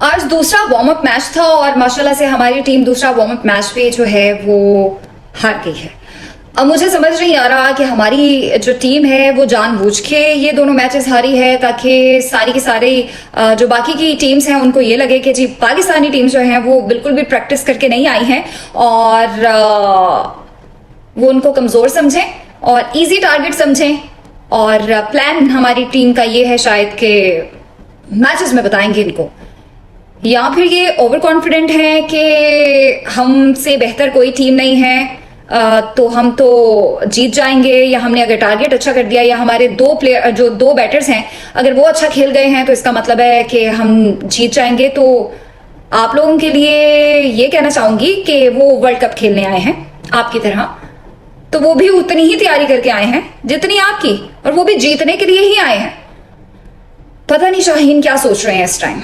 आज दूसरा warm up match था और माशाल्लाह से हमारी टीम दूसरा वार्म अप मैच पे जो है वो हार गई है। अब मुझे समझ नहीं आ रहा कि हमारी जो टीम है वो जानबूझ के ये दोनों मैचेस हारी है ताकि सारी की सारी जो बाकी की टीम्स हैं उनको ये लगे कि जी पाकिस्तानी टीम्स जो हैं वो बिल्कुल भी प्रैक्टिस करके नहीं आई हैं और वो उनको कमजोर समझें और इजी टारगेट समझें। और प्लान हमारी टीम का ये है शायद कि मैचेस में बताएंगे इनको, या फिर ये ओवर कॉन्फिडेंट है कि हमसे बेहतर कोई टीम नहीं है तो हम तो जीत जाएंगे, या हमने अगर टारगेट अच्छा कर दिया या हमारे दो प्लेयर जो दो बैटर्स हैं अगर वो अच्छा खेल गए हैं तो इसका मतलब है कि हम जीत जाएंगे। तो आप लोगों के लिए ये कहना चाहूंगी कि वो वर्ल्ड कप खेलने आए हैं आपकी तरह, तो वो भी उतनी ही तैयारी करके आए हैं जितनी आपकी, और वो भी जीतने के लिए ही आए हैं। पता नहीं शाहीन क्या सोच रहे हैं इस टाइम।